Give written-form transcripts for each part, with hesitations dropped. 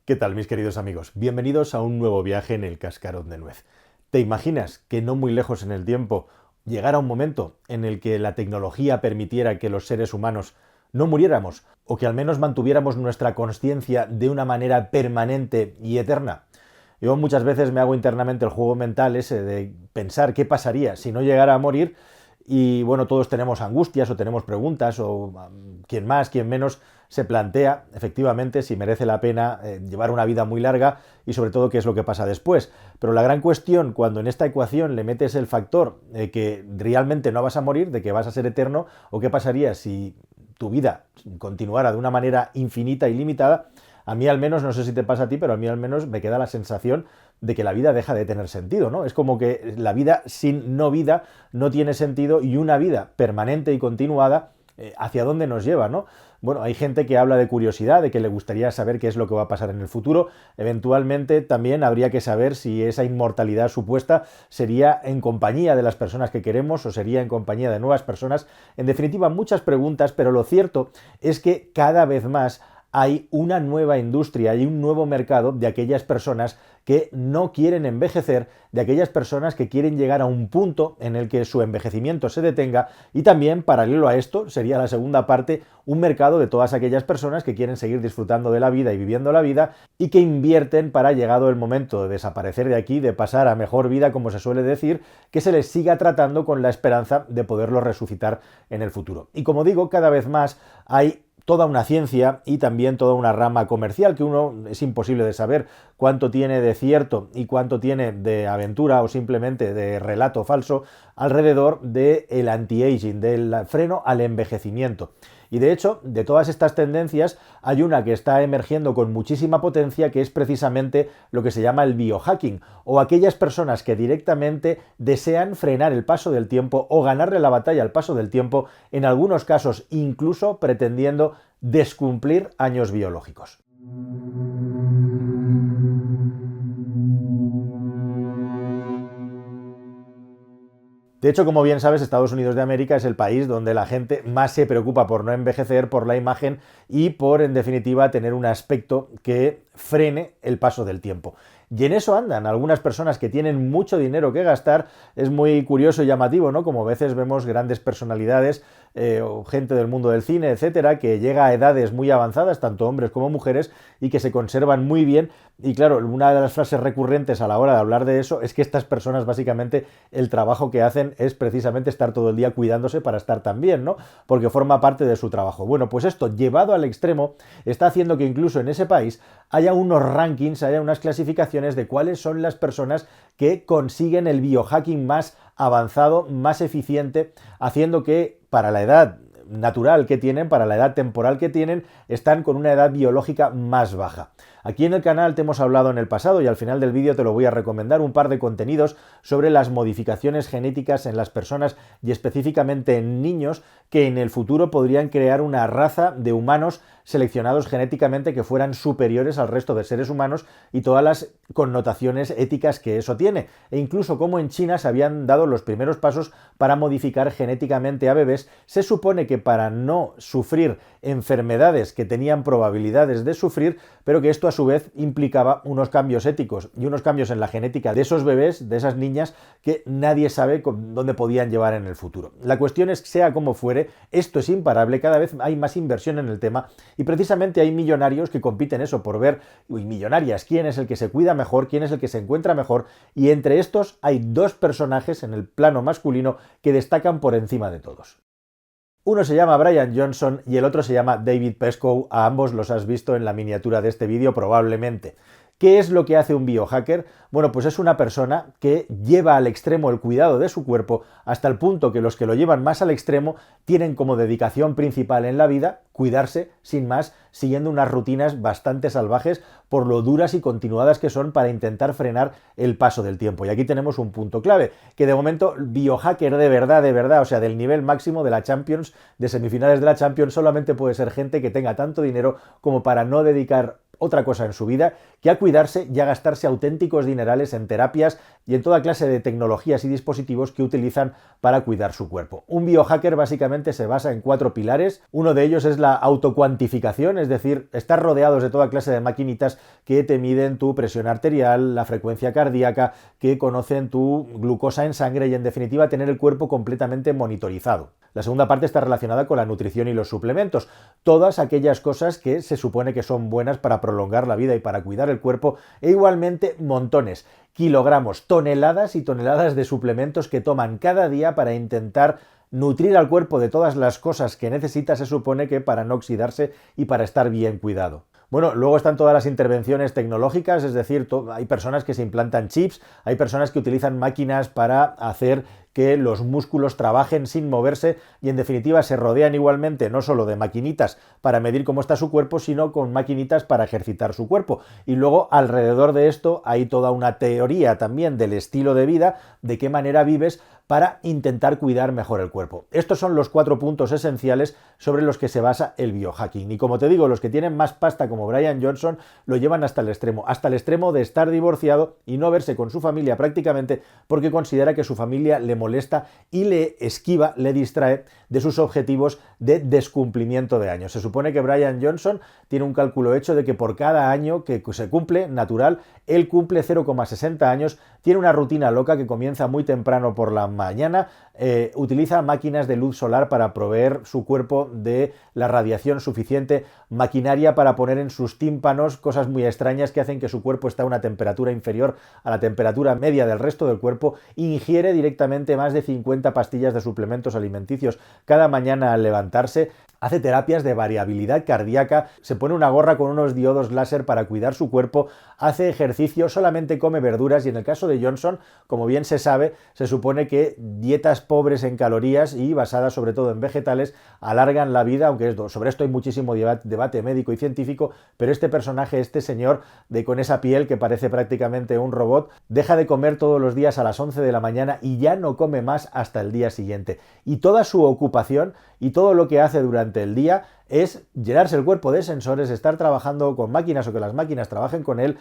¿Qué tal, mis queridos amigos? Bienvenidos a un nuevo viaje en el cascarón de nuez. ¿Te imaginas que no muy lejos en el tiempo llegara un momento en el que la tecnología permitiera que los seres humanos no muriéramos o que al menos mantuviéramos nuestra conciencia de una manera permanente y eterna? Yo muchas veces me hago internamente el juego mental ese de pensar qué pasaría si no llegara a morir y bueno, todos tenemos angustias o tenemos preguntas o quien más, quien menos se plantea efectivamente si merece la pena llevar una vida muy larga y sobre todo qué es lo que pasa después. Pero la gran cuestión cuando en esta ecuación le metes el factor de que realmente no vas a morir, de que vas a ser eterno, o qué pasaría si tu vida continuara de una manera infinita y limitada, a mí al menos, no sé si te pasa a ti, pero a mí al menos me queda la sensación de que la vida deja de tener sentido, ¿no? Es como que la vida sin no vida no tiene sentido y una vida permanente y continuada, ¿hacia dónde nos lleva, no? Bueno, hay gente que habla de curiosidad, de que le gustaría saber qué es lo que va a pasar en el futuro. Eventualmente también habría que saber si esa inmortalidad supuesta sería en compañía de las personas que queremos o sería en compañía de nuevas personas. En definitiva, muchas preguntas, pero lo cierto es que cada vez más hay una nueva industria, hay un nuevo mercado de aquellas personas que no quieren envejecer, de aquellas personas que quieren llegar a un punto en el que su envejecimiento se detenga, y también, paralelo a esto, sería la segunda parte, un mercado de todas aquellas personas que quieren seguir disfrutando de la vida y viviendo la vida y que invierten para, llegado el momento de desaparecer de aquí, de pasar a mejor vida, como se suele decir, que se les siga tratando con la esperanza de poderlo resucitar en el futuro. Y como digo, cada vez más hay toda una ciencia y también toda una rama comercial que uno es imposible de saber cuánto tiene de cierto y cuánto tiene de aventura o simplemente de relato falso alrededor del anti-aging, del freno al envejecimiento. Y de hecho, de todas estas tendencias, hay una que está emergiendo con muchísima potencia, que es precisamente lo que se llama el biohacking, o aquellas personas que directamente desean frenar el paso del tiempo o ganarle la batalla al paso del tiempo, en algunos casos incluso pretendiendo descumplir años biológicos. De hecho, como bien sabes, Estados Unidos de América es el país donde la gente más se preocupa por no envejecer, por la imagen y por, en definitiva, tener un aspecto que frene el paso del tiempo. Y en eso andan algunas personas que tienen mucho dinero que gastar. Es muy curioso y llamativo, ¿no? Como a veces vemos grandes personalidades o gente del mundo del cine, etcétera, que llega a edades muy avanzadas, tanto hombres como mujeres, y que se conservan muy bien. Y claro, una de las frases recurrentes a la hora de hablar de eso es que estas personas, básicamente, el trabajo que hacen es precisamente estar todo el día cuidándose para estar tan bien, ¿no? Porque forma parte de su trabajo. Bueno, pues esto, llevado al extremo, está haciendo que incluso en ese país haya unos rankings, haya unas clasificaciones de cuáles son las personas que consiguen el biohacking más avanzado, más eficiente, haciendo que para la edad natural que tienen, para la edad temporal que tienen, están con una edad biológica más baja. Aquí en el canal te hemos hablado en el pasado y al final del vídeo te lo voy a recomendar un par de contenidos sobre las modificaciones genéticas en las personas y específicamente en niños que en el futuro podrían crear una raza de humanos seleccionados genéticamente que fueran superiores al resto de seres humanos y todas las connotaciones éticas que eso tiene. E incluso como en China se habían dado los primeros pasos para modificar genéticamente a bebés, se supone que para no sufrir enfermedades que tenían probabilidades de sufrir, pero que esto a su vez implicaba unos cambios éticos y unos cambios en la genética de esos bebés, de esas niñas, que nadie sabe dónde podían llevar en el futuro. La cuestión es que sea como fuere, esto es imparable, cada vez hay más inversión en el tema y precisamente hay millonarios que compiten eso por ver, y millonarias, quién es el que se cuida mejor, quién es el que se encuentra mejor, y entre estos hay dos personajes en el plano masculino que destacan por encima de todos. Uno se llama Brian Johnson y el otro se llama David Pescow. A ambos los has visto en la miniatura de este vídeo probablemente. ¿Qué es lo que hace un biohacker? Bueno, pues es una persona que lleva al extremo el cuidado de su cuerpo hasta el punto que los que lo llevan más al extremo tienen como dedicación principal en la vida cuidarse sin más, siguiendo unas rutinas bastante salvajes por lo duras y continuadas que son para intentar frenar el paso del tiempo. Y aquí tenemos un punto clave, que de momento biohacker de verdad, o sea, del nivel máximo de la Champions, de semifinales de la Champions, solamente puede ser gente que tenga tanto dinero como para no dedicar otra cosa en su vida que a cuidarse y a gastarse auténticos dinerales en terapias y en toda clase de tecnologías y dispositivos que utilizan para cuidar su cuerpo. Un biohacker básicamente se basa en 4 pilares. Uno de ellos es la autocuantificación, es decir, estar rodeados de toda clase de maquinitas que te miden tu presión arterial, la frecuencia cardíaca, que conocen tu glucosa en sangre y en definitiva tener el cuerpo completamente monitorizado. La segunda parte está relacionada con la nutrición y los suplementos, todas aquellas cosas que se supone que son buenas para prolongar la vida y para cuidar el cuerpo, e igualmente montones, kilogramos, toneladas y toneladas de suplementos que toman cada día para intentar nutrir al cuerpo de todas las cosas que necesita, se supone que para no oxidarse y para estar bien cuidado. Bueno, luego están todas las intervenciones tecnológicas, es decir, hay personas que se implantan chips, hay personas que utilizan máquinas para hacer que los músculos trabajen sin moverse y en definitiva se rodean igualmente no solo de maquinitas para medir cómo está su cuerpo, sino con maquinitas para ejercitar su cuerpo. Y luego alrededor de esto hay toda una teoría también del estilo de vida, de qué manera vives para intentar cuidar mejor el cuerpo. Estos son los 4 puntos esenciales sobre los que se basa el biohacking. Y como te digo, los que tienen más pasta como Brian Johnson lo llevan hasta el extremo de estar divorciado y no verse con su familia prácticamente porque considera que su familia le molesta y le esquiva, le distrae de sus objetivos de descumplimiento de años. Se supone que Brian Johnson tiene un cálculo hecho de que por cada año que se cumple natural, él cumple 0,60 años, tiene una rutina loca que comienza muy temprano por la mañana, utiliza máquinas de luz solar para proveer su cuerpo de la radiación suficiente, maquinaria para poner en sus tímpanos cosas muy extrañas que hacen que su cuerpo esté a una temperatura inferior a la temperatura media del resto del cuerpo, ingiere directamente más de 50 pastillas de suplementos alimenticios cada mañana al levantarse, hace terapias de variabilidad cardíaca, se pone una gorra con unos diodos láser para cuidar su cuerpo, hace ejercicio, solamente come verduras y en el caso de Johnson, como bien se sabe, se supone que dietas pobres en calorías y basadas sobre todo en vegetales alargan la vida, aunque sobre esto hay muchísimo debate médico y científico, pero este personaje, este señor con esa piel que parece prácticamente un robot, deja de comer todos los días a las 11 de la mañana y ya no come más hasta el día siguiente. Y toda su ocupación y todo lo que hace durante el día es llenarse el cuerpo de sensores, estar trabajando con máquinas o que las máquinas trabajen con él,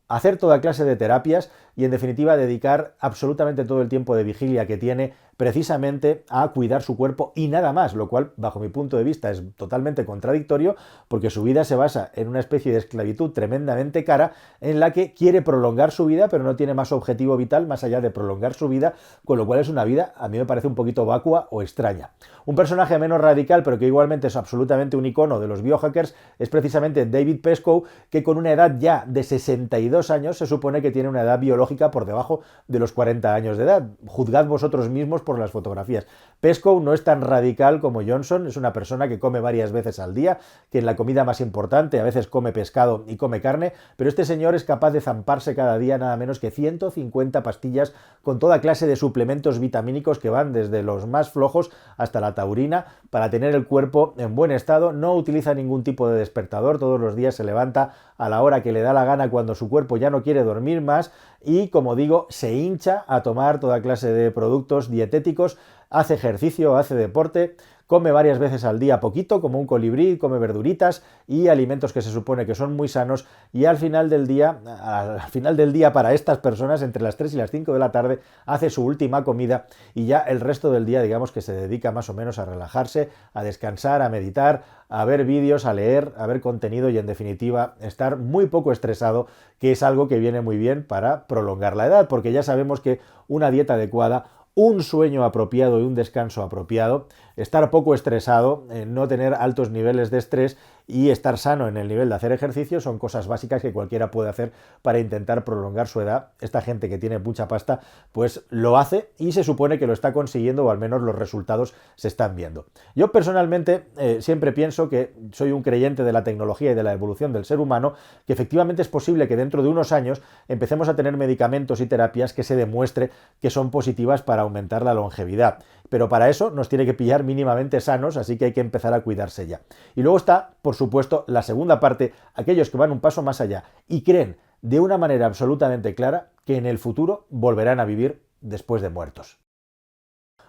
hacer toda clase de terapias y en definitiva dedicar absolutamente todo el tiempo de vigilia que tiene precisamente a cuidar su cuerpo y nada más, lo cual bajo mi punto de vista es totalmente contradictorio porque su vida se basa en una especie de esclavitud tremendamente cara en la que quiere prolongar su vida pero no tiene más objetivo vital más allá de prolongar su vida, con lo cual es una vida a mí me parece un poquito vacua o extraña. Un personaje menos radical pero que igualmente es absolutamente un icono de los biohackers es precisamente David Pescow, que con una edad ya de 62 años se supone que tiene una edad biológica por debajo de los 40 años de edad. Juzgad vosotros mismos por las fotografías. Pescow no es tan radical como Johnson, es una persona que come varias veces al día, que en la comida más importante a veces come pescado y come carne, pero este señor es capaz de zamparse cada día nada menos que 150 pastillas con toda clase de suplementos vitamínicos que van desde los más flojos hasta la taurina para tener el cuerpo en buen estado. No utiliza ningún tipo de despertador, todos los días se levanta a la hora que le da la gana cuando su cuerpo ya no quiere dormir más y, como digo, se hincha a tomar toda clase de productos dietéticos, hace ejercicio, hace deporte, come varias veces al día poquito, como un colibrí, come verduritas y alimentos que se supone que son muy sanos y al final del día para estas personas, entre las 3 y las 5 de la tarde, hace su última comida y ya el resto del día, digamos que se dedica más o menos a relajarse, a descansar, a meditar, a ver vídeos, a leer, a ver contenido y en definitiva estar muy poco estresado, que es algo que viene muy bien para prolongar la edad, porque ya sabemos que una dieta adecuada, un sueño apropiado y un descanso apropiado, estar poco estresado, no tener altos niveles de estrés y estar sano en el nivel de hacer ejercicio son cosas básicas que cualquiera puede hacer para intentar prolongar su edad. Esta gente que tiene mucha pasta pues lo hace y se supone que lo está consiguiendo o al menos los resultados se están viendo. Yo personalmente siempre pienso que soy un creyente de la tecnología y de la evolución del ser humano, que efectivamente es posible que dentro de unos años empecemos a tener medicamentos y terapias que se demuestre que son positivas para aumentar la longevidad. Pero para eso nos tiene que pillar mínimamente sanos, así que hay que empezar a cuidarse ya. Y luego está, por supuesto, la segunda parte, aquellos que van un paso más allá y creen de una manera absolutamente clara que en el futuro volverán a vivir después de muertos.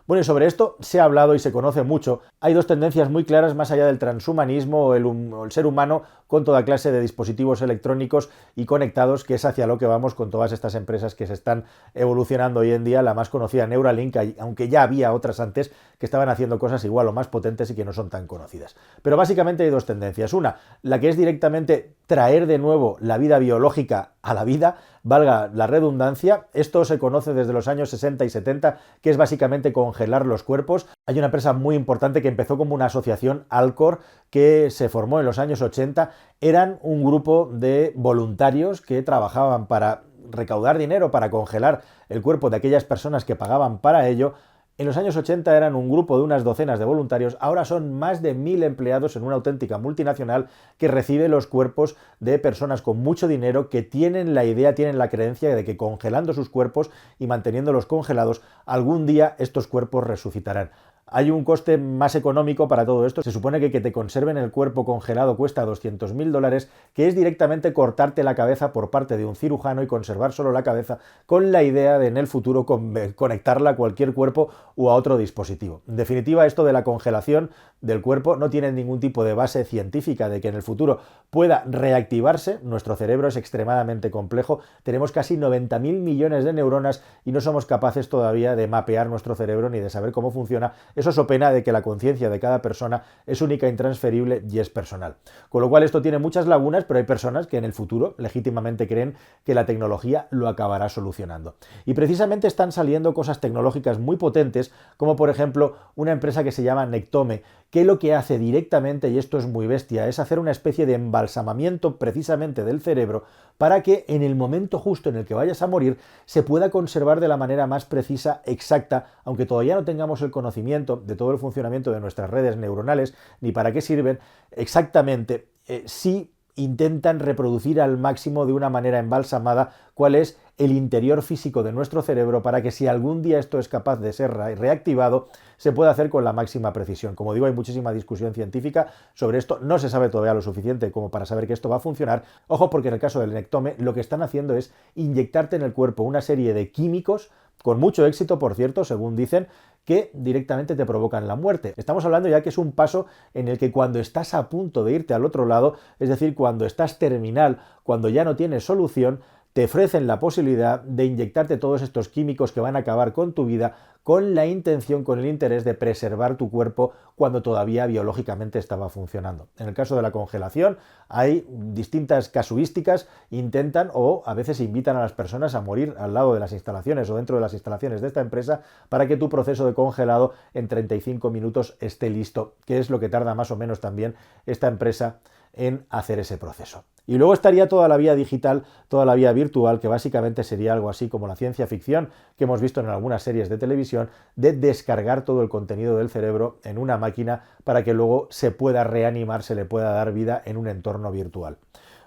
Bueno, y sobre esto se ha hablado y se conoce mucho. Hay dos tendencias muy claras más allá del transhumanismo o el ser humano con toda clase de dispositivos electrónicos y conectados, que es hacia lo que vamos con todas estas empresas que se están evolucionando hoy en día. La más conocida, Neuralink, aunque ya había otras antes que estaban haciendo cosas igual o más potentes y que no son tan conocidas. Pero básicamente hay dos tendencias. Una, la que es directamente traer de nuevo la vida biológica a la vida, valga la redundancia. Esto se conoce desde los años 60 y 70, que es básicamente congelar los cuerpos. Hay una empresa muy importante que empezó como una asociación, Alcor, que se formó en los años 80. Eran un grupo de voluntarios que trabajaban para recaudar dinero, para congelar el cuerpo de aquellas personas que pagaban para ello. En los años 80 eran un grupo de unas docenas de voluntarios, ahora son más de 1000 empleados en una auténtica multinacional que recibe los cuerpos de personas con mucho dinero que tienen la idea, tienen la creencia de que congelando sus cuerpos y manteniéndolos congelados, algún día estos cuerpos resucitarán. Hay un coste más económico para todo esto. Se supone que te conserven el cuerpo congelado cuesta $200.000, que es directamente cortarte la cabeza por parte de un cirujano y conservar solo la cabeza, con la idea de en el futuro conectarla a cualquier cuerpo o a otro dispositivo. En definitiva, esto de la congelación del cuerpo no tiene ningún tipo de base científica de que en el futuro pueda reactivarse. Nuestro cerebro es extremadamente complejo, tenemos casi 90.000 millones de neuronas y no somos capaces todavía de mapear nuestro cerebro ni de saber cómo funciona. Eso so pena de que la conciencia de cada persona es única, intransferible y es personal. Con lo cual esto tiene muchas lagunas, pero hay personas que en el futuro legítimamente creen que la tecnología lo acabará solucionando. Y precisamente están saliendo cosas tecnológicas muy potentes, como por ejemplo una empresa que se llama Nectome, que lo que hace directamente, y esto es muy bestia, es hacer una especie de embalsamamiento precisamente del cerebro para que en el momento justo en el que vayas a morir se pueda conservar de la manera más precisa, exacta, aunque todavía no tengamos el conocimiento de todo el funcionamiento de nuestras redes neuronales ni para qué sirven exactamente, si intentan reproducir al máximo de una manera embalsamada cuál es el interior físico de nuestro cerebro para que si algún día esto es capaz de ser reactivado, se pueda hacer con la máxima precisión. Como digo, hay muchísima discusión científica sobre esto, no se sabe todavía lo suficiente como para saber que esto va a funcionar. Ojo, porque en el caso del Nectome lo que están haciendo es inyectarte en el cuerpo una serie de químicos, con mucho éxito, por cierto, según dicen, que directamente te provocan la muerte. Estamos hablando ya que es un paso en el que cuando estás a punto de irte al otro lado, es decir, cuando estás terminal, cuando ya no tienes solución, te ofrecen la posibilidad de inyectarte todos estos químicos que van a acabar con tu vida, con la intención, con el interés de preservar tu cuerpo cuando todavía biológicamente estaba funcionando. En el caso de la congelación hay distintas casuísticas, intentan o a veces invitan a las personas a morir al lado de las instalaciones o dentro de las instalaciones de esta empresa para que tu proceso de congelado en 35 minutos esté listo, que es lo que tarda más o menos también esta empresa en hacer ese proceso. Y luego estaría toda la vía digital, toda la vía virtual, que básicamente sería algo así como la ciencia ficción que hemos visto en algunas series de televisión, de descargar todo el contenido del cerebro en una máquina para que luego se pueda reanimar, se le pueda dar vida en un entorno virtual.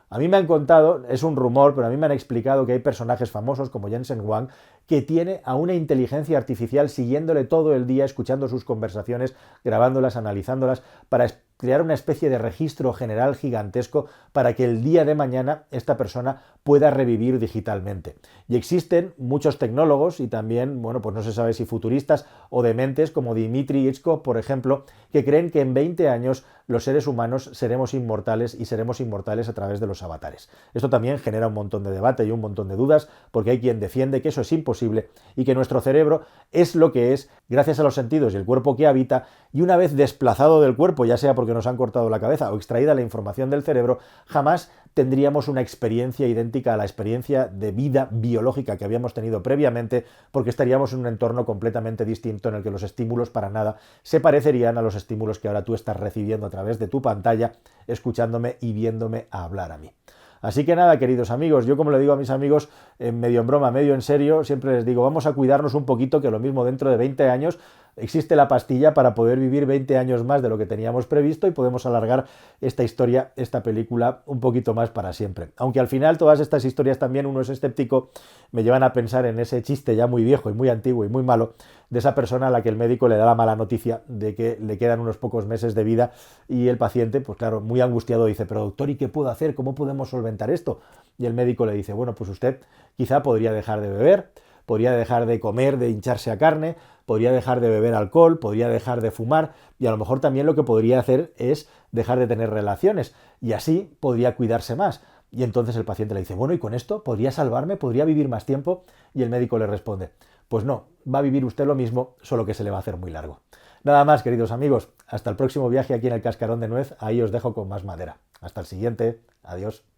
A mí me han contado, es un rumor, pero a mí me han explicado que hay personajes famosos como Jensen Huang que tiene a una inteligencia artificial siguiéndole todo el día, escuchando sus conversaciones, grabándolas, analizándolas, para crear una especie de registro general gigantesco para que el día de mañana esta persona pueda revivir digitalmente. Y existen muchos tecnólogos y también, bueno, pues no se sabe si futuristas o dementes como Dmitry Ichkov, por ejemplo, que creen que en 20 años los seres humanos seremos inmortales y seremos inmortales a través de los avatares. Esto también genera un montón de debate y un montón de dudas porque hay quien defiende que eso es imposible y que nuestro cerebro es lo que es gracias a los sentidos y el cuerpo que habita, y una vez desplazado del cuerpo, ya sea porque nos han cortado la cabeza o extraída la información del cerebro, jamás tendríamos una experiencia idéntica a la experiencia de vida biológica que habíamos tenido previamente, porque estaríamos en un entorno completamente distinto en el que los estímulos para nada se parecerían a los estímulos que ahora tú estás recibiendo a través de tu pantalla, escuchándome y viéndome hablar a mí. Así que nada, queridos amigos, yo como le digo a mis amigos, medio en broma, medio en serio, siempre les digo, vamos a cuidarnos un poquito, que lo mismo dentro de 20 años existe la pastilla para poder vivir 20 años más de lo que teníamos previsto y podemos alargar esta historia, esta película, un poquito más para siempre. Aunque al final todas estas historias también, uno es escéptico, me llevan a pensar en ese chiste ya muy viejo y muy antiguo y muy malo de esa persona a la que el médico le da la mala noticia de que le quedan unos pocos meses de vida y el paciente, pues claro, muy angustiado dice, pero doctor, ¿y qué puedo hacer? ¿Cómo podemos solventar esto? Y el médico le dice, bueno, pues usted quizá podría dejar de beber, podría dejar de comer, de hincharse a carne, podría dejar de beber alcohol, podría dejar de fumar y a lo mejor también lo que podría hacer es dejar de tener relaciones y así podría cuidarse más. Y entonces el paciente le dice, bueno, ¿y con esto podría salvarme? ¿Podría vivir más tiempo? Y el médico le responde, pues no, va a vivir usted lo mismo, solo que se le va a hacer muy largo. Nada más, queridos amigos, hasta el próximo viaje aquí en el Cascarón de Nuez, ahí os dejo con más madera. Hasta el siguiente, adiós.